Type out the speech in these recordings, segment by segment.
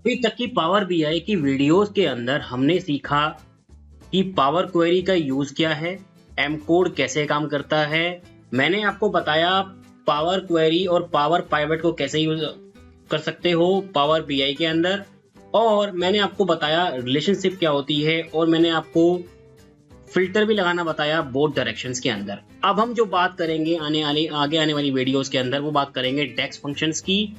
अभी तक की पावर बीआई की वीडियोस के अंदर हमने सीखा कि पावर क्वेरी का यूज क्या है, एम कोड कैसे काम करता है। मैंने आपको बताया पावर क्वेरी और पावर पाइवट को कैसे यूज कर सकते हो पावर बीआई के अंदर, और मैंने आपको बताया रिलेशनशिप क्या होती है, और मैंने आपको फिल्टर भी लगाना बताया बोथ डायरेक्शंस के अंदर। अब हम जो बात करेंगे आगे आने वाली वीडियोस के अंदर, वो बात करेंगे डेक्स फंक्शंस की,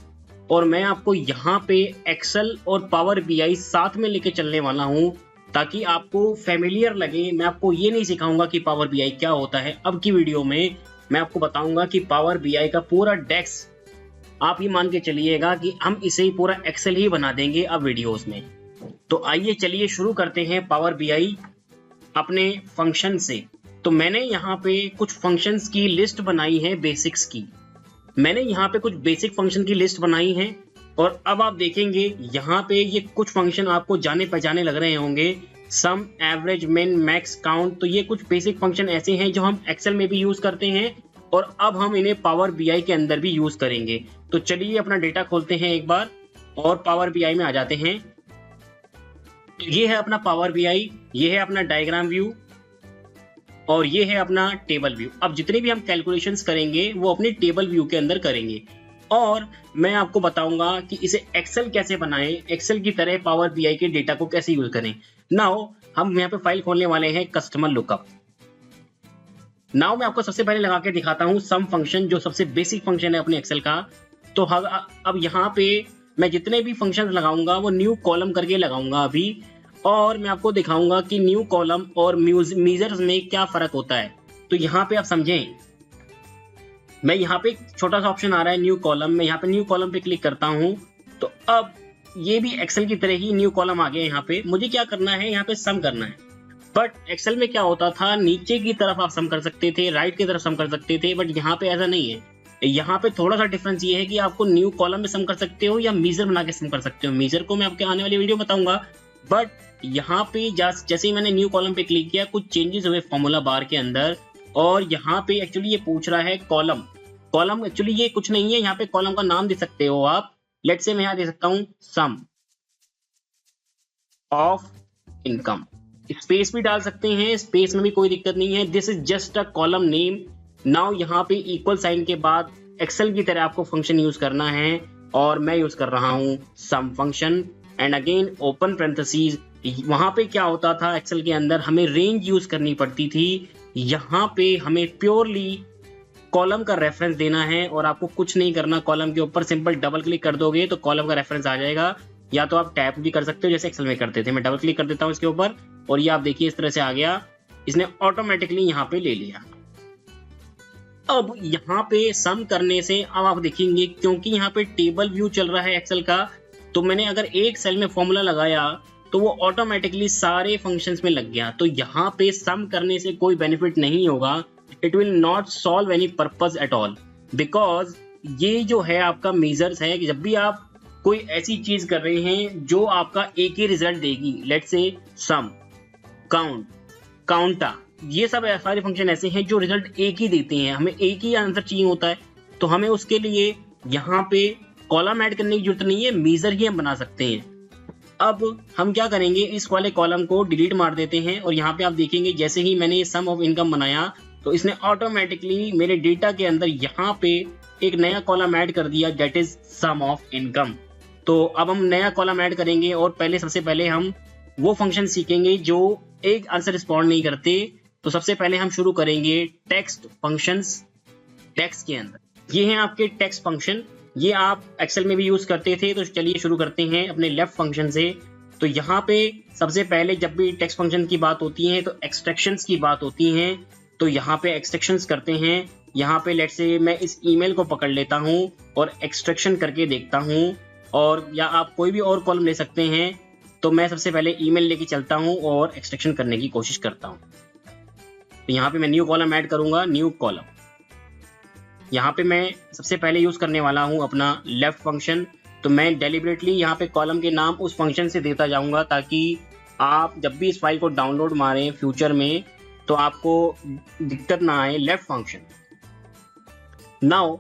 और मैं आपको यहाँ पे एक्सेल और पावर बीआई साथ में लेके चलने वाला हूँ ताकि आपको फेमिलियर लगे। मैं आपको ये नहीं सिखाऊंगा कि पावर बीआई क्या होता है। अब की वीडियो में मैं आपको बताऊंगा कि पावर बीआई का पूरा डेक्स आप ही मान के चलिएगा कि हम इसे ही पूरा एक्सेल ही बना देंगे अब वीडियोस में। तो आइए चलिए शुरू करते हैं पावर बीआई अपने फंक्शन से। तो मैंने यहाँ पे कुछ फंक्शंस की लिस्ट बनाई है बेसिक्स की। मैंने यहाँ पे कुछ बेसिक फंक्शन की लिस्ट बनाई है, और अब आप देखेंगे यहाँ पे ये कुछ फंक्शन आपको जाने पहचाने लग रहे होंगे। सम, एवरेज, मिन, मैक्स, काउंट। तो ये कुछ बेसिक फंक्शन ऐसे हैं जो हम एक्सेल में भी यूज करते हैं, और अब हम इन्हें पावर बीआई के अंदर भी यूज करेंगे। तो चलिए अपना डेटा खोलते हैं एक बार और पावर बीआई में आ जाते हैं। तो ये है अपना पावर बीआई, ये है अपना डायग्राम व्यू, और ये है अपना टेबल व्यू। अब जितने भी हम कैलकुलेशंस करेंगे वो अपने टेबल व्यू के अंदर करेंगे, और मैं आपको बताऊंगा कि इसे एक्सेल कैसे बनाएं, एक्सेल की तरह पावर बीआई के डेटा को कैसे यूज करें। नाउ हम यहाँ पे फाइल खोलने वाले हैं कस्टमर लुकअप। नाउ मैं आपको सबसे पहले लगा के दिखाता हूँ सम फंक्शन, जो सबसे बेसिक फंक्शन है अपने एक्सेल का। तो अब यहाँ पे मैं जितने भी फंक्शन लगाऊंगा वो न्यू कॉलम करके लगाऊंगा अभी, और मैं आपको दिखाऊंगा कि न्यू कॉलम और मेजर्स में क्या फर्क होता है। तो यहाँ पे आप समझें, मैं यहाँ पे छोटा सा ऑप्शन आ रहा है न्यू कॉलम, मैं यहाँ पे न्यू कॉलम पे क्लिक करता हूँ। तो अब ये भी एक्सेल की तरह ही न्यू कॉलम आ गया। यहाँ पे मुझे क्या करना है, यहाँ पे सम करना है। बट एक्सेल में क्या होता था, नीचे की तरफ आप सम कर सकते थे, राइट की तरफ सम कर सकते थे, बट यहाँ पे ऐसा नहीं है। यहाँ पे थोड़ा सा डिफरेंस ये है कि आपको न्यू कॉलम में सम कर सकते हो या मेजर बना के सम कर सकते हो। मेजर को मैं आपके आने वाली वीडियो बताऊंगा, बट यहाँ पे जैसे ही मैंने न्यू कॉलम पे क्लिक किया कुछ चेंजेस हुए फॉर्मूला बार के अंदर, और यहाँ पे एक्चुअली ये पूछ रहा है कॉलम। कॉलम एक्चुअली ये कुछ नहीं है, यहाँ पे कॉलम का नाम दे सकते हो आप। लेट्स से मैं यहाँ दे सकता हूँ सम ऑफ इनकम। स्पेस भी डाल सकते हैं, स्पेस में भी कोई दिक्कत नहीं है। This is just a column name. Now यहाँ पे इक्वल साइन के बाद एक्सेल की तरह आपको फंक्शन यूज करना है, और मैं यूज कर रहा हूँ sum function, and again open parenthesis. वहां पे क्या होता था एक्सेल के अंदर, हमें रेंज यूज करनी पड़ती थी। यहाँ पे हमें प्योरली कॉलम का रेफरेंस देना है, और आपको कुछ नहीं करना। कॉलम के ऊपर सिंपल डबल क्लिक कर दोगे तो कॉलम का रेफरेंस आ जाएगा, या तो आप टैप भी कर सकते हो जैसे एक्सेल में करते थे। मैं डबल क्लिक कर देता हूँ इसके ऊपर, और ये आप देखिए इस तरह से आ गया, इसने ऑटोमेटिकली यहाँ पे ले लिया। अब यहाँ पे सम करने से अब आप देखेंगे, क्योंकि यहाँ पे टेबल व्यू चल रहा है एक्सेल का, तो मैंने अगर एक सेल में फॉर्मूला लगाया तो वो ऑटोमेटिकली सारे फंक्शंस में लग गया। तो यहाँ पे सम करने से कोई बेनिफिट नहीं होगा। It will not solve any purpose at all, because ये जो है आपका मेजर्स है कि जब भी आप कोई ऐसी चीज कर रहे हैं जो आपका एक ही रिजल्ट देगी, लेट्स से सम, काउंट, काउंटा, ये सब सारे फंक्शन ऐसे हैं जो रिजल्ट एक ही देते हैं, हमें एक ही आंसर चाहिए होता है। तो हमें उसके लिए यहाँ पे कॉलम ऐड करने की जरूरत नहीं है, मेजर ही हम बना सकते हैं। अब हम क्या करेंगे, इस वाले कॉलम को डिलीट मार देते हैं, और यहाँ पे आप देखेंगे जैसे ही मैंने सम ऑफ इनकम बनाया तो इसने ऑटोमेटिकली मेरे डेटा के अंदर यहाँ पे एक नया कॉलम ऐड कर दिया, that is sum of income. तो अब हम नया कॉलम ऐड करेंगे, और सबसे पहले हम वो फंक्शन सीखेंगे जो एक आंसर रिस्पॉन्ड नहीं करते। तो सबसे पहले हम शुरू करेंगे टेक्स्ट फंक्शंस। टेक्स्ट के अंदर ये हैं आपके टेक्स्ट फंक्शन, ये आप एक्सेल में भी यूज करते थे। तो चलिए शुरू करते हैं अपने लेफ्ट फंक्शन से। तो यहाँ पे सबसे पहले जब भी टेक्स्ट फंक्शन की बात होती है तो एक्सट्रैक्शंस की बात होती है। तो यहाँ पे एक्सट्रैक्शंस करते हैं। यहाँ पे लेट्स से मैं इस ईमेल को पकड़ लेता हूँ और एक्सट्रैक्शन करके देखता हूँ, और या आप कोई भी और कॉलम ले सकते हैं। तो मैं सबसे पहले ईमेल लेके चलता हूँ और एक्सट्रैक्शन करने की कोशिश करता हूँ। तो यहाँ पे मैं न्यू कॉलम ऐड करूंगा, न्यू कॉलम। यहाँ पे मैं सबसे पहले यूज करने वाला हूँ अपना लेफ्ट फंक्शन। तो मैं डेलिबरेटली यहाँ पे कॉलम के नाम उस फंक्शन से देता जाऊंगा, ताकि आप जब भी इस फाइल को डाउनलोड मारें फ्यूचर में तो आपको दिक्कत ना आए। Left function. Now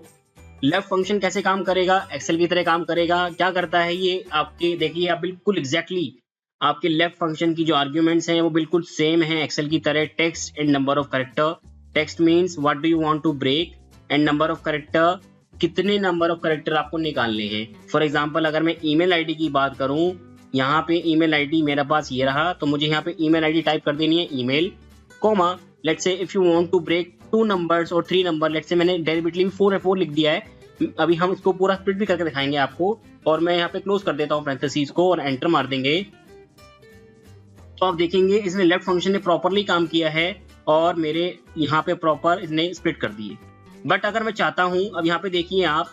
left function कैसे काम करेगा, एक्सेल की तरह काम करेगा। क्या करता है ये, आपके देखिए आप बिल्कुल एग्जैक्टली आपके लेफ्ट फंक्शन की जो आर्ग्यूमेंट्स हैं वो बिल्कुल सेम है एक्सेल की तरह। Text and number of character. Text means what do you want to break, and number of character, कितने नंबर ऑफ कैरेक्टर आपको निकालने हैं। फॉर एग्जांपल अगर मैं ईमेल आईडी की बात करूं, यहाँ पे ईमेल आईडी मेरे पास ये रहा, तो मुझे यहाँ पे ईमेल आईडी टाइप कर देनी है email, comma let's say if you want to break 2 numbers और 3 नंबर, लेट्स से मैंने डेलिबरेटली 4 लिख दिया है। अभी हम इसको पूरा स्प्लिट भी करके दिखाएंगे आपको, और मैं यहाँ पे क्लोज कर देता हूँ पैरेंथेसिस को और एंटर मार देंगे। तो आप देखेंगे इसने लेफ्ट फंक्शन ने प्रॉपरली काम किया है और मेरे यहाँ पे प्रॉपर इसने स्प्लिट कर दिए। बट अगर मैं चाहता हूँ, अब यहाँ पे देखिए आप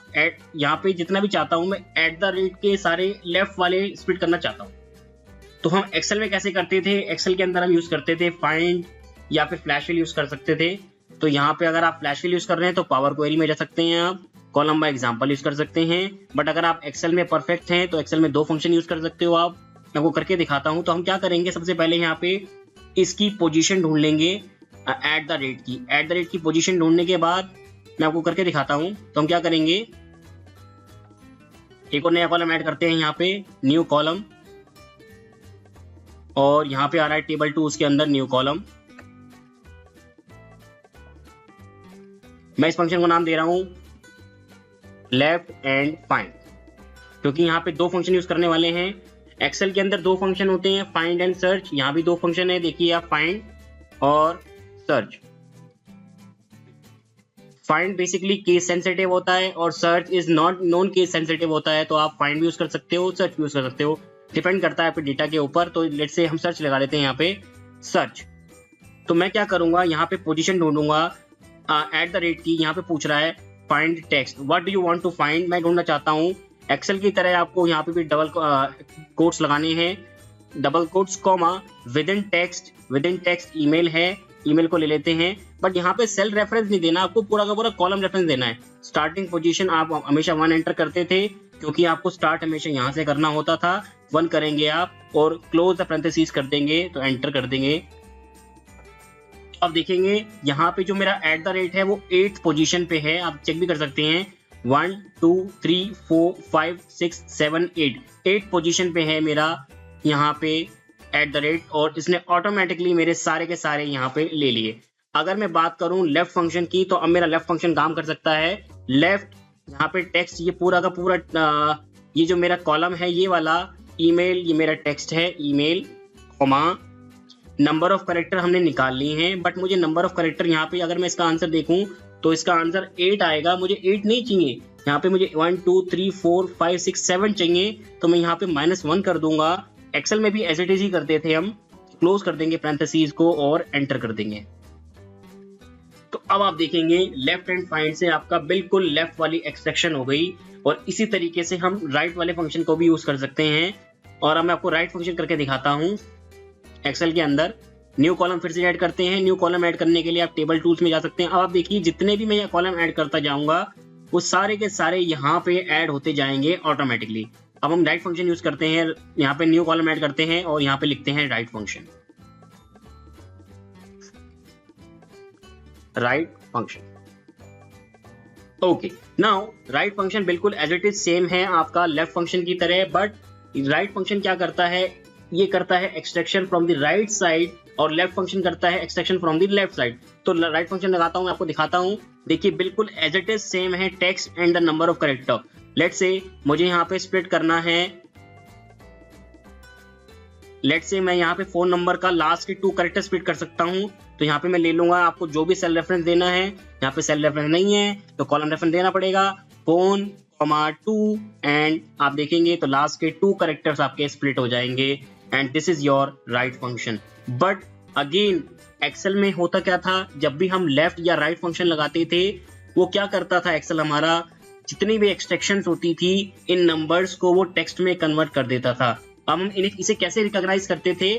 यहाँ पे जितना भी चाहता हूँ मैं एट द रेट के सारे लेफ्ट वाले स्प्लिट करना चाहता हूँ। तो हम एक्सेल में कैसे करते थे, एक्सेल के अंदर हम यूज करते थे फाइंड या फिर फ्लैश फिल यूज कर सकते थे। तो यहाँ पे अगर आप फ्लैश फिल यूज कर रहे हैं तो पावर क्वेरी में जा सकते हैं, आप कॉलम बाय एग्जांपल यूज कर सकते हैं। बट अगर आप एक्सेल में परफेक्ट हैं तो एक्सेल में 2 फंक्शन यूज कर सकते हो आप। मैं आपको करके दिखाता हूं। तो हम क्या करेंगे, सबसे पहले यहाँ पे इसकी पोजीशन ढूंढ लेंगे एट द रेट की। एट द रेट की पोजीशन ढूंढने के बाद मैं आपको करके दिखाता हूं। तो हम क्या करेंगे, एक और नया कॉलम ऐड करते हैं यहाँ पे, न्यू कॉलम, और यहाँ पे आ रहा है टेबल 2, उसके अंदर न्यू कॉलम। मैं इस फंक्शन को नाम दे रहा हूं लेफ्ट एंड फाइंड, क्योंकि यहाँ पे 2 फंक्शन यूज करने वाले हैं। एक्सेल के अंदर 2 फंक्शन होते हैं, फाइंड एंड सर्च। यहाँ भी 2 फंक्शन है, देखिए आप फाइंड और search. Find basically case sensitive होता है और search is not non case sensitive होता है। तो आप फाइंड भी यूज कर सकते हो, सर्च भी यूज कर सकते हो, डिपेंड करता है आपके डेटा के ऊपर। तो लेट्स से हम सर्च लगा लेते हैं यहाँ पे सर्च। तो मैं क्या करूंगा, यहाँ पे पोजीशन ढूंढूंगा एट द रेट की। यहाँ पे पूछ रहा है find text, what do you want to find. मैं ढूंढना चाहता हूँ एक्सेल की तरह, आपको यहाँ पे भी डबल कोट्स लगाने हैं, double quotes comma with in text email है, ईमेल को ले लेते हैं। बट यहाँ पे सेल रेफरेंस नहीं देना, आपको पूरा का पूरा कॉलम रेफरेंस देना है। स्टार्टिंग पोजीशन आप हमेशा 1 एंटर करते थे, क्योंकि आपको स्टार्ट हमेशा यहाँ से करना होता था। 1 करेंगे आप और क्लोज द पैरेंथेसिस कर देंगे, तो एंटर कर देंगे। अब देखेंगे यहाँ पे जो मेरा एट द रेट है वो 8th पोजीशन पे है, आप चेक भी कर सकते हैं। 1 2 3 4 5 6 7 8 पोजीशन पे है मेरा यहाँ पे एट द रेट, और इसने ऑटोमेटिकली मेरे सारे के सारे यहाँ पे ले लिए। अगर मैं बात करूं लेफ्ट फंक्शन की, तो अब मेरा लेफ्ट फंक्शन काम कर सकता है। लेफ्ट यहाँ पे टेक्स्ट, ये पूरा का पूरा ये जो मेरा कॉलम है ये वाला ईमेल, ये मेरा टेक्स्ट है email, comma number of character हमने निकाल ली हैं। बट मुझे नंबर ऑफ कैरेक्टर यहाँ पे अगर मैं इसका आंसर देखूं तो इसका आंसर 8 आएगा। मुझे 8 नहीं चाहिए, यहाँ पे मुझे 1 2 3 4 5 6 7 चाहिए। तो मैं यहाँ पे -1 कर दूंगा। एक्सेल में भी एज इट इज ही करते थे हम, क्लोज कर देंगे पैरेंथेसिस को और एंटर कर देंगे। तो अब आप देखेंगे लेफ्ट एंड फाइंड से आपका बिल्कुल लेफ्ट वाली एक्सट्रैक्शन हो गई, और इसी तरीके से हम राइट वाले फंक्शन को भी यूज कर सकते हैं। और अब मैं आपको राइट फंक्शन करके दिखाता हूँ। एक्सेल के अंदर न्यू कॉलम फिर से ऐड करते हैं। न्यू कॉलम ऐड करने के लिए आप टेबल टूल्स में जा सकते हैं। अब आप देखिए जितने भी मैं कॉलम ऐड करता जाऊंगा वो सारे के सारे यहाँ पे ऐड होते जाएंगे ऑटोमेटिकली। अब हम राइट फंक्शन यूज करते हैं, यहाँ पे न्यू कॉलम ऐड करते हैं और यहाँ पे लिखते हैं right function, right function. Okay, now right function बिल्कुल एज इट इज सेम है आपका लेफ्ट फंक्शन की तरह। बट राइट फंक्शन क्या करता है, ये करता है extraction from the right side, और लेफ्ट फंक्शन करता है extraction from the left side. तो राइट फंक्शन लगाता हूं, मैं आपको दिखाता हूं। देखिए बिल्कुल एज इट इज सेम है, text and the number of character. Let's say मुझे यहाँ पे स्प्लिट करना है, लेट्स से मैं यहाँ पे फोन नंबर का लास्ट के 2 कैरेक्टर स्प्लिट कर सकता हूँ। तो यहाँ पे मैं ले लूंगा, आपको जो भी सेल रेफरेंस देना है, यहाँ पे सेल रेफरेंस नहीं है तो कॉलम रेफरेंस देना पड़ेगा, फोन 2, एंड आप देखेंगे तो लास्ट के 2 कैरेक्टर्स आपके स्प्लिट हो जाएंगे, and this is your right function. But again Excel में होता क्या था, जब भी हम लेफ्ट या राइट फंक्शन लगाते थे वो क्या करता था एक्सेल हमारा, जितनी भी एक्सट्रैक्शंस होती थी इन नंबर्स को वो टेक्स्ट में कन्वर्ट कर देता था। अब हम इसे कैसे रिकॉग्नाइज करते थे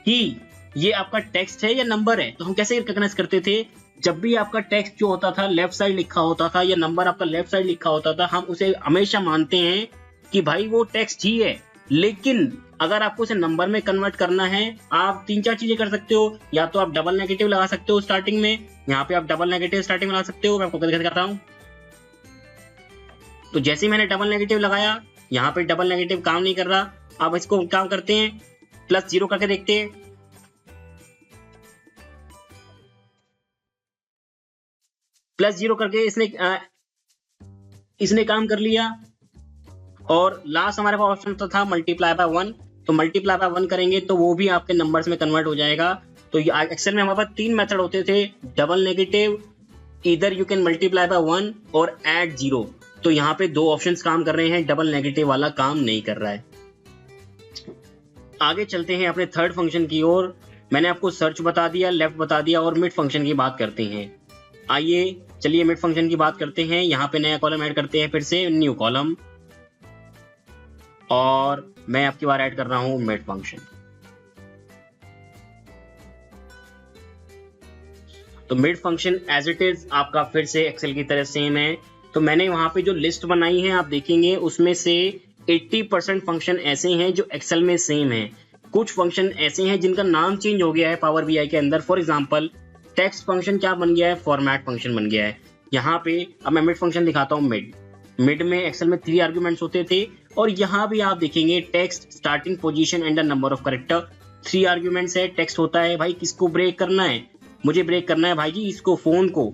कि ये आपका टेक्स्ट है या नंबर है, तो हम कैसे रिकॉग्नाइज करते थे, जब भी आपका टेक्स्ट जो होता था लेफ्ट साइड लिखा होता था या नंबर आपका लेफ्ट साइड लिखा होता था, हम उसे हमेशा मानते हैं कि भाई वो टेक्स्ट ही है। लेकिन अगर आपको उसे नंबर में कन्वर्ट करना है, आप 3-4 चीजें कर सकते हो। या तो आप डबल नेगेटिव लगा सकते हो स्टार्टिंग में, यहाँ पे आप डबल नेगेटिव स्टार्टिंग में लगा सकते हो, मैं आपको दिखाता हूँ। तो जैसे ही मैंने डबल नेगेटिव लगाया, यहाँ पे डबल नेगेटिव काम नहीं कर रहा। अब इसको काम करते हैं, +0 करके देखते हैं। +0 करके इसने काम कर लिया। और लास्ट हमारे पास ऑप्शन था मल्टीप्लाई बाय 1, तो मल्टीप्लाई बाय 1 करेंगे तो वो भी आपके नंबर्स में कन्वर्ट हो जाएगा। तो एक्सेल में हमारे पास 3 मेथड होते थे, डबल नेगेटिव, इधर यू कैन मल्टीप्लाई बाय 1 और ऐड 0। तो यहाँ पे 2 ऑप्शंस काम कर रहे हैं, डबल नेगेटिव वाला काम नहीं कर रहा है। आगे चलते हैं अपने थर्ड फंक्शन की ओर। मैंने आपको सर्च बता दिया, लेफ्ट बता दिया, और मिड फंक्शन की बात करते हैं। आइए चलिए मिड फंक्शन की बात करते हैं। यहाँ पे नया कॉलम ऐड करते हैं, फिर से न्यू कॉलम, और मैं आपकी बार ऐड कर रहा हूं मिड फंक्शन। तो mid function as it is आपका फिर से एक्सेल की तरह सेम है। तो मैंने वहां पे जो लिस्ट बनाई है आप देखेंगे, उसमें से 80% फंक्शन ऐसे हैं जो एक्सेल में सेम है। कुछ फंक्शन ऐसे हैं जिनका नाम चेंज हो गया है पावर बीआई के अंदर। फॉर एग्जांपल टेक्स्ट फंक्शन क्या बन गया है, फॉर्मेट फंक्शन बन गया है। यहाँ पे अब मैं मिड फंक्शन दिखाता हूँ। मिड में एक्सेल में 3 आर्ग्यूमेंट्स होते थे, और यहाँ भी आप देखेंगे text, starting position and the number of character, 3 arguments है। टेक्स्ट होता है भाई किसको ब्रेक करना है, मुझे ब्रेक करना है भाई जी इसको, फोन को।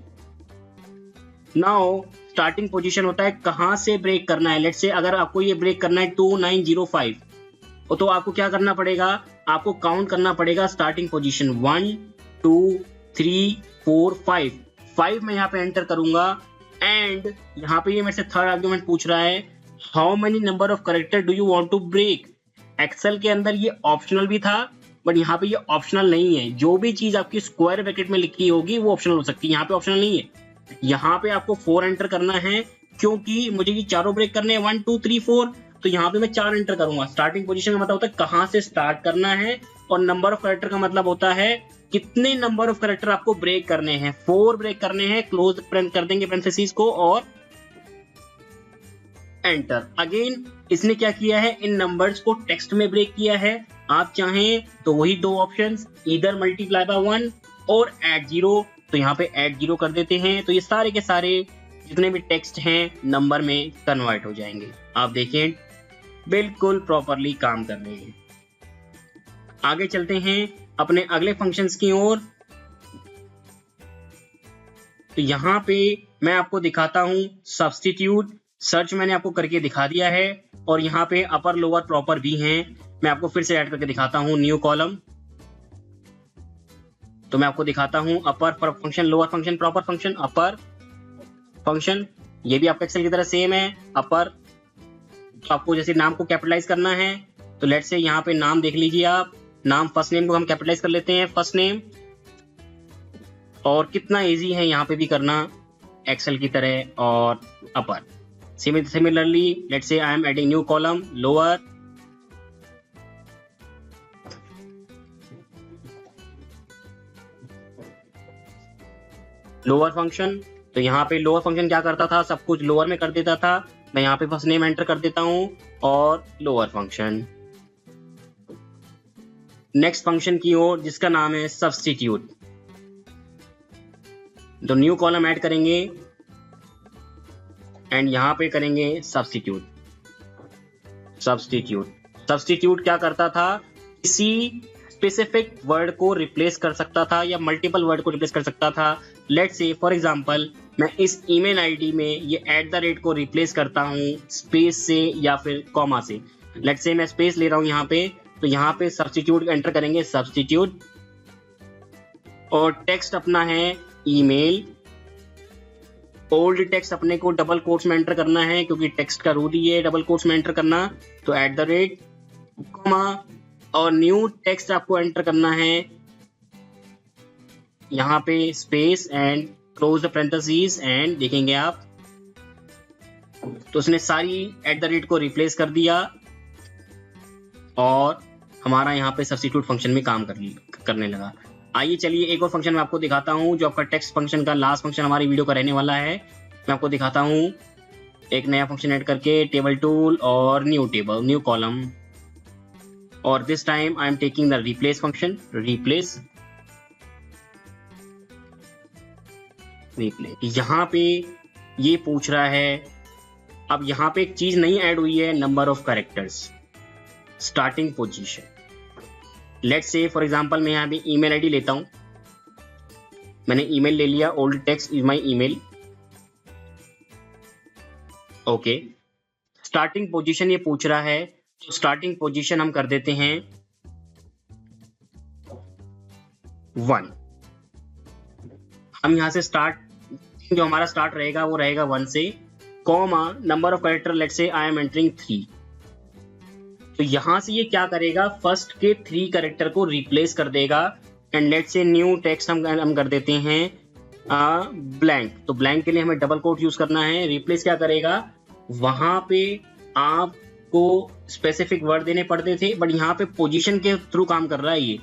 नाउ स्टार्टिंग पोजीशन होता है कहां से ब्रेक करना है। लेट्स से अगर आपको ये ब्रेक करना है 2905, तो आपको क्या करना पड़ेगा, आपको काउंट करना पड़ेगा स्टार्टिंग पोजीशन 1 2 3 4 5 मैं यहाँ पे एंटर करूंगा। एंड यहाँ पे ये मेरे से थर्ड आर्ग्यूमेंट पूछ रहा है, how many number of character do you want to break. Excel के अंदर ये ऑप्शनल भी था, बट यहाँ पे ये ऑप्शनल नहीं है। जो भी चीज आपकी स्क्वायर ब्रैकेट में लिखी होगी वो ऑप्शनल हो सकती है, यहाँ पे ऑप्शनल नहीं है। यहाँ पे आपको 4 एंटर करना है, क्योंकि मुझे ये चारों ब्रेक करने हैं 1 2 3 4। तो यहाँ पे मैं 4 एंटर करूंगा। स्टार्टिंग पोजीशन का मतलब होता है कहाँ से स्टार्ट करना है, और नंबर ऑफ कैरेक्टर का मतलब होता है कितने नंबर ऑफ कैरेक्टर आपको ब्रेक करने हैं। 4 ब्रेक करने हैं, क्लोज कर देंगे पेरेंथेसिस को और एंटर। अगेन इसने क्या किया है, इन नंबर्स को टेक्स्ट में ब्रेक किया है। आप चाहें तो वही 2 ऑप्शंस, इधर मल्टीप्लाई बाय 1 और ऐड 0। तो यहाँ पे ऐड 0 कर देते हैं, तो ये सारे के सारे जितने भी टेक्स्ट हैं नंबर में कन्वर्ट हो जाएंगे। आप देखें बिल्कुल प्रॉपरली काम कर रहे हैं। आगे चलते हैं अपने अगले फंक्शंस की ओर। तो यहाँ पे मैं आपको दिखाता हूं सब्स्टिट्यूट। सर्च मैंने आपको करके दिखा दिया है, और यहाँ पे अपर लोअर प्रॉपर भी हैं। मैं आपको फिर से ऐड करके दिखाता हूं न्यू कॉलम। तो मैं आपको दिखाता हूं upper function, lower function, proper function, upper function. ये भी आपका एक्सेल की तरह सेम है, अपर। तो आपको जैसे नाम को कैपिटलाइज करना है, तो लेट्स से यहाँ पे नाम देख लीजिए आप। नाम फर्स्ट नेम को हम कैपिटलाइज कर लेते हैं, फर्स्ट नेम। और कितना इजी है यहाँ पे भी करना एक्सेल की तरह। और अपर similarly let's say I am adding new column, lower, lower function. तो यहाँ पे लोअर फंक्शन क्या करता था, सब कुछ लोअर में कर देता था। मैं यहाँ पे फर्स्ट नेम एंटर कर देता हूं और लोअर फंक्शन। नेक्स्ट फंक्शन की ओर जिसका नाम है सब्स्टिट्यूट। तो न्यू कॉलम ऐड करेंगे एंड यहाँ पे करेंगे सब्स्टिट्यूट। सब्स्टिट्यूट क्या करता था, किसी स्पेसिफिक वर्ड को रिप्लेस कर सकता था या मल्टीपल वर्ड को रिप्लेस कर सकता था। लेट्स से फॉर एग्जांपल मैं इस ईमेल आईडी में ये @ को रिप्लेस करता हूँ स्पेस से या फिर कॉमा से। लेट्स से मैं स्पेस ले रहा हूँ यहाँ पे, तो यहाँ पे सब्स्टिट्यूट एंटर करेंगे, सब्स्टिट्यूट। और टेक्स्ट अपना है ईमेल। ओल्ड टेक्स्ट अपने को डबल कोट्स में एंटर करना है, क्योंकि टेक्स्ट का रूल ही है डबल कोट्स में एंटर करना। तो @ कॉमा, और न्यू टेक्स्ट आपको एंटर करना है यहाँ पे space and close the parenthesis. And देखेंगे आप तो उसने सारी @ को रिप्लेस कर दिया और हमारा यहाँ पे सब्स्टिट्यूट फंक्शन में काम करने लगा। आइए चलिए एक और फंक्शन मैं आपको दिखाता हूँ जो आपका टेक्स्ट फंक्शन का लास्ट फंक्शन हमारी वीडियो का रहने वाला है। मैं आपको दिखाता हूँ एक नया फंक्शन ऐड करके, टेबल टूल और न्यू टेबल, न्यू कॉलम। और this time I am taking the replace function, replace. यहाँ पे ये पूछ रहा है अब यहाँ पे एक चीज नहीं ऐड हुई है, number of characters, starting position. Let's say for example मैं यहाँ पे ईमेल आईडी लेता हूँ, मैंने ईमेल ले लिया, old text is my email. Okay, starting position ये पूछ रहा है, तो स्टार्टिंग पोजीशन हम कर देते हैं 1। हम यहां से स्टार्ट, जो हमारा स्टार्ट रहेगा वो रहेगा 1 से, comma number of character let's say I am entering 3। तो यहां से ये क्या करेगा, फर्स्ट के 3 कैरेक्टर को रिप्लेस कर देगा। And let's say new text हम कर देते हैं ब्लैंक। तो ब्लैंक के लिए हमें डबल कोट यूज करना है। रिप्लेस क्या करेगा, वहां पे आपको स्पेसिफिक वर्ड देने पड़ते थे, बट यहाँ पे पोजीशन के थ्रू काम कर रहा है ये।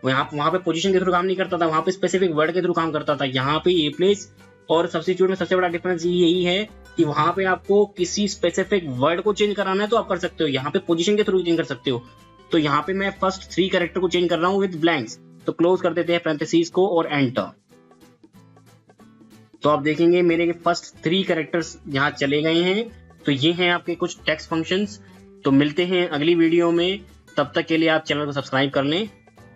वहां पे पोजीशन के थ्रू काम नहीं करता था, वहां पे स्पेसिफिक वर्ड के थ्रू काम करता था। यहाँ पे रिप्लेस और सब्स्टिट्यूट में सबसे बड़ा डिफरेंस यही है कि वहां पे आपको किसी स्पेसिफिक वर्ड को चेंज कराना है तो आप कर सकते हो, यहाँ पे पोजीशन के थ्रू चेंज कर सकते हो। तो यहाँ पे मैं फर्स्ट 3 कैरेक्टर को चेंज कर रहा हूँ विद ब्लैंक्स, तो क्लोज कर देते हैं पैरेंथेसिस को और एंटर। तो आप देखेंगे मेरे फर्स्ट 3 कैरेक्टर्स यहाँ चले गए हैं। तो ये हैं आपके कुछ टेक्स्ट फंक्शंस। तो मिलते हैं अगली वीडियो में, तब तक के लिए आप चैनल को सब्सक्राइब कर लें।